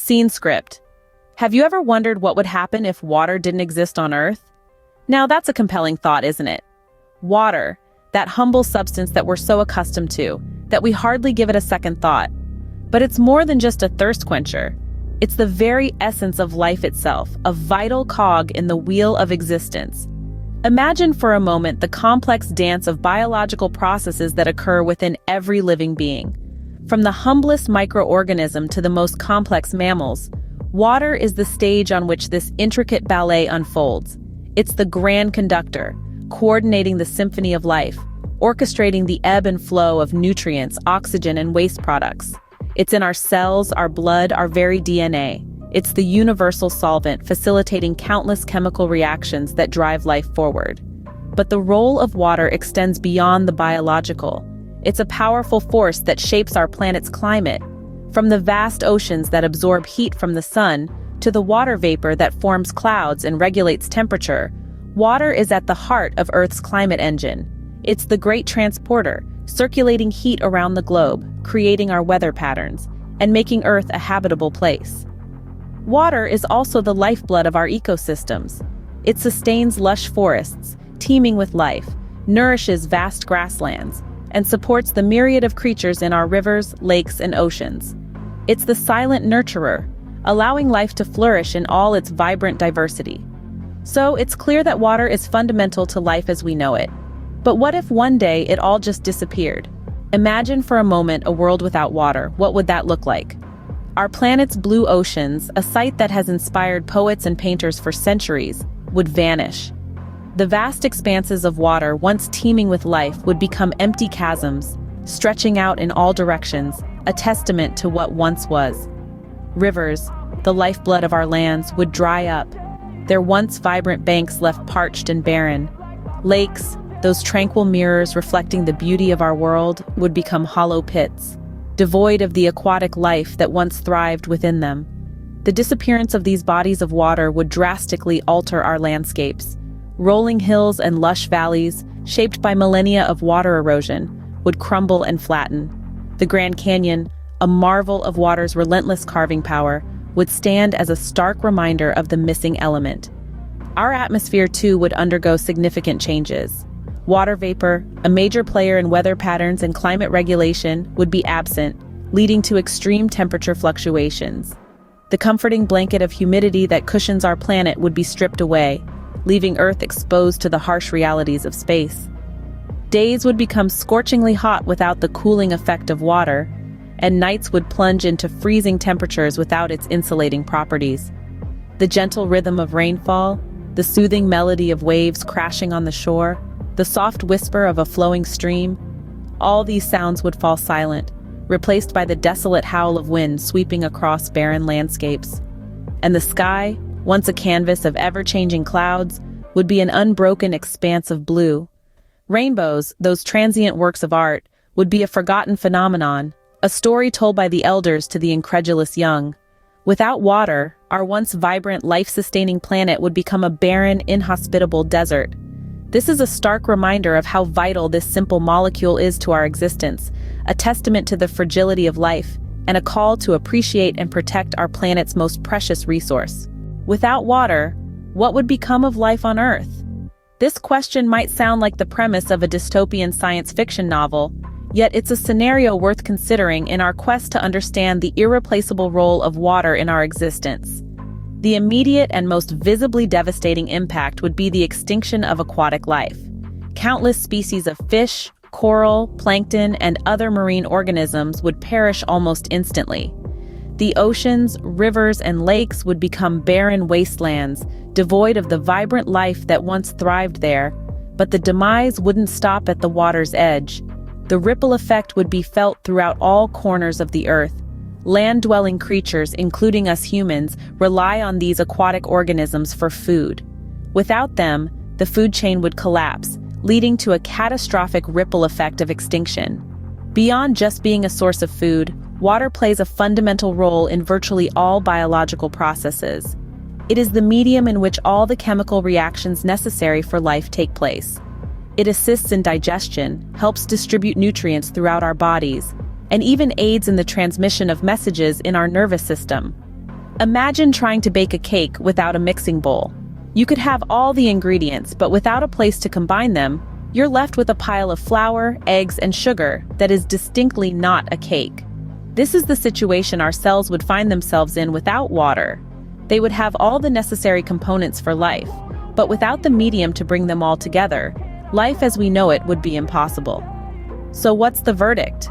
Scene script. Have you ever wondered what would happen if water didn't exist on Earth? Now that's a compelling thought, isn't it? Water, that humble substance that we're so accustomed to, that we hardly give it a second thought. But it's more than just a thirst quencher. It's the very essence of life itself, a vital cog in the wheel of existence. Imagine for a moment the complex dance of biological processes that occur within every living being. From the humblest microorganism to the most complex mammals, water is the stage on which this intricate ballet unfolds. It's the grand conductor, coordinating the symphony of life, orchestrating the ebb and flow of nutrients, oxygen, and waste products. It's in our cells, our blood, our very DNA. It's the universal solvent facilitating countless chemical reactions that drive life forward. But the role of water extends beyond the biological. It's a powerful force that shapes our planet's climate. From the vast oceans that absorb heat from the sun to the water vapor that forms clouds and regulates temperature, water is at the heart of Earth's climate engine. It's the great transporter, circulating heat around the globe, creating our weather patterns, and making Earth a habitable place. Water is also the lifeblood of our ecosystems. It sustains lush forests, teeming with life, nourishes vast grasslands, and supports the myriad of creatures in our rivers, lakes, and oceans. It's the silent nurturer, allowing life to flourish in all its vibrant diversity. So it's clear that water is fundamental to life as we know it. But what if one day it all just disappeared? Imagine for a moment a world without water. What would that look like? Our planet's blue oceans, a sight that has inspired poets and painters for centuries, would vanish. The vast expanses of water, once teeming with life, would become empty chasms, stretching out in all directions, a testament to what once was. Rivers, the lifeblood of our lands, would dry up, their once vibrant banks left parched and barren. Lakes, those tranquil mirrors reflecting the beauty of our world, would become hollow pits, devoid of the aquatic life that once thrived within them. The disappearance of these bodies of water would drastically alter our landscapes. Rolling hills and lush valleys, shaped by millennia of water erosion, would crumble and flatten. The Grand Canyon, a marvel of water's relentless carving power, would stand as a stark reminder of the missing element. Our atmosphere, too, would undergo significant changes. Water vapor, a major player in weather patterns and climate regulation, would be absent, leading to extreme temperature fluctuations. The comforting blanket of humidity that cushions our planet would be stripped away, leaving Earth exposed to the harsh realities of space. Days would become scorchingly hot without the cooling effect of water, and nights would plunge into freezing temperatures without its insulating properties. The gentle rhythm of rainfall, the soothing melody of waves crashing on the shore, the soft whisper of a flowing stream, all these sounds would fall silent, replaced by the desolate howl of wind sweeping across barren landscapes. And the sky, once a canvas of ever-changing clouds, would be an unbroken expanse of blue. Rainbows, those transient works of art, would be a forgotten phenomenon, a story told by the elders to the incredulous young. Without water, our once vibrant, life-sustaining planet would become a barren, inhospitable desert. This is a stark reminder of how vital this simple molecule is to our existence, a testament to the fragility of life, and a call to appreciate and protect our planet's most precious resource. Without water, what would become of life on Earth? This question might sound like the premise of a dystopian science fiction novel, yet it's a scenario worth considering in our quest to understand the irreplaceable role of water in our existence. The immediate and most visibly devastating impact would be the extinction of aquatic life. Countless species of fish, coral, plankton, and other marine organisms would perish almost instantly. The oceans, rivers, and lakes would become barren wastelands, devoid of the vibrant life that once thrived there. But the demise wouldn't stop at the water's edge. The ripple effect would be felt throughout all corners of the earth. Land-dwelling creatures, including us humans, rely on these aquatic organisms for food. Without them, the food chain would collapse, leading to a catastrophic ripple effect of extinction. Beyond just being a source of food, water plays a fundamental role in virtually all biological processes. It is the medium in which all the chemical reactions necessary for life take place. It assists in digestion, helps distribute nutrients throughout our bodies, and even aids in the transmission of messages in our nervous system. Imagine trying to bake a cake without a mixing bowl. You could have all the ingredients, but without a place to combine them, you're left with a pile of flour, eggs, and sugar that is distinctly not a cake. This is the situation our cells would find themselves in without water. They would have all the necessary components for life, but without the medium to bring them all together, life as we know it would be impossible. So what's the verdict?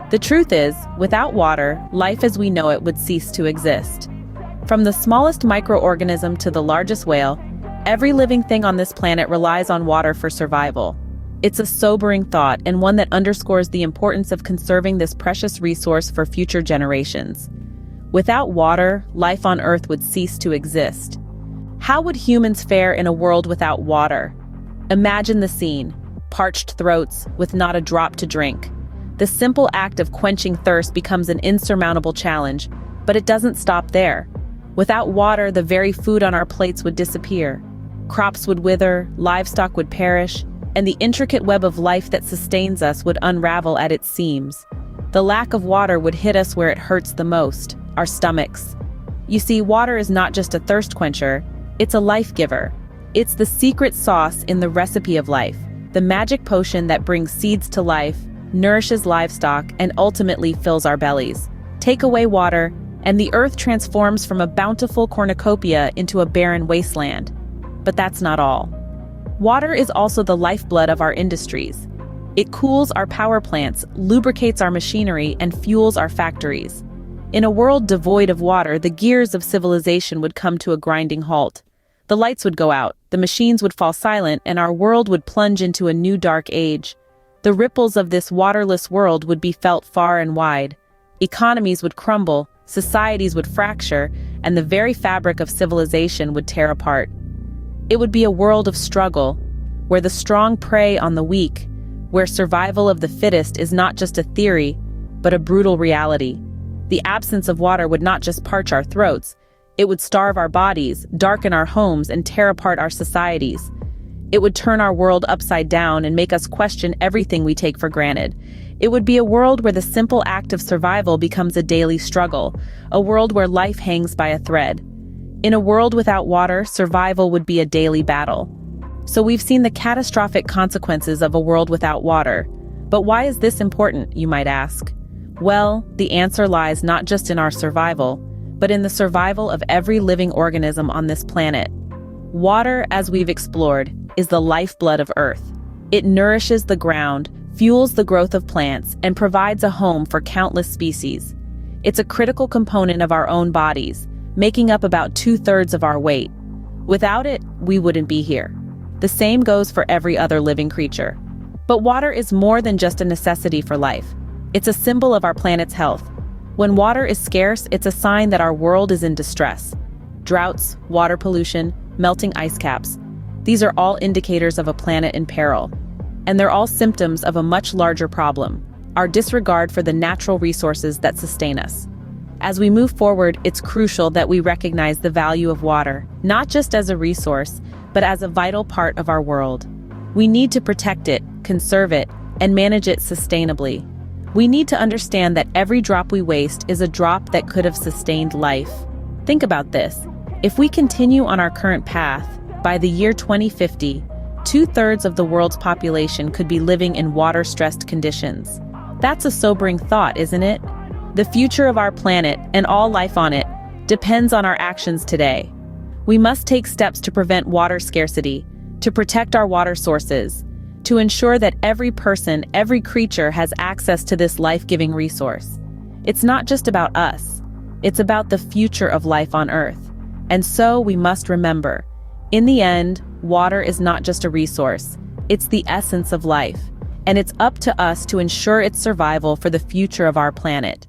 The truth is, without water, life as we know it would cease to exist. From the smallest microorganism to the largest whale, every living thing on this planet relies on water for survival. It's a sobering thought and one that underscores the importance of conserving this precious resource for future generations. Without water, life on Earth would cease to exist. How would humans fare in a world without water? Imagine the scene: parched throats with not a drop to drink. The simple act of quenching thirst becomes an insurmountable challenge, but it doesn't stop there. Without water, the very food on our plates would disappear. Crops would wither, livestock would perish, and the intricate web of life that sustains us would unravel at its seams. The lack of water would hit us where it hurts the most, our stomachs. You see, water is not just a thirst quencher, it's a life giver. It's the secret sauce in the recipe of life, the magic potion that brings seeds to life, nourishes livestock, and ultimately fills our bellies. Take away water, and the earth transforms from a bountiful cornucopia into a barren wasteland. But that's not all. Water is also the lifeblood of our industries. It cools our power plants, lubricates our machinery, and fuels our factories. In a world devoid of water, the gears of civilization would come to a grinding halt. The lights would go out, the machines would fall silent, and our world would plunge into a new dark age. The ripples of this waterless world would be felt far and wide. Economies would crumble, societies would fracture, and the very fabric of civilization would tear apart. It would be a world of struggle, where the strong prey on the weak, where survival of the fittest is not just a theory, but a brutal reality. The absence of water would not just parch our throats, it would starve our bodies, darken our homes, and tear apart our societies. It would turn our world upside down and make us question everything we take for granted. It would be a world where the simple act of survival becomes a daily struggle, a world where life hangs by a thread. In a world without water, survival would be a daily battle. So we've seen the catastrophic consequences of a world without water. But why is this important, you might ask? Well, the answer lies not just in our survival, but in the survival of every living organism on this planet. Water, as we've explored, is the lifeblood of Earth. It nourishes the ground, fuels the growth of plants, and provides a home for countless species. It's a critical component of our own bodies, making up about 2/3 of our weight. Without it, we wouldn't be here. The same goes for every other living creature. But water is more than just a necessity for life. It's a symbol of our planet's health. When water is scarce, it's a sign that our world is in distress. Droughts, water pollution, melting ice caps. These are all indicators of a planet in peril. And they're all symptoms of a much larger problem, our disregard for the natural resources that sustain us. As we move forward, it's crucial that we recognize the value of water, not just as a resource, but as a vital part of our world. We need to protect it, conserve it, and manage it sustainably. We need to understand that every drop we waste is a drop that could have sustained life. Think about this. If we continue on our current path, by the year 2050, 2/3 of the world's population could be living in water-stressed conditions. That's a sobering thought, isn't it? The future of our planet, and all life on it, depends on our actions today. We must take steps to prevent water scarcity, to protect our water sources, to ensure that every person, every creature has access to this life-giving resource. It's not just about us. It's about the future of life on Earth. And so we must remember, in the end, water is not just a resource. It's the essence of life. And it's up to us to ensure its survival for the future of our planet.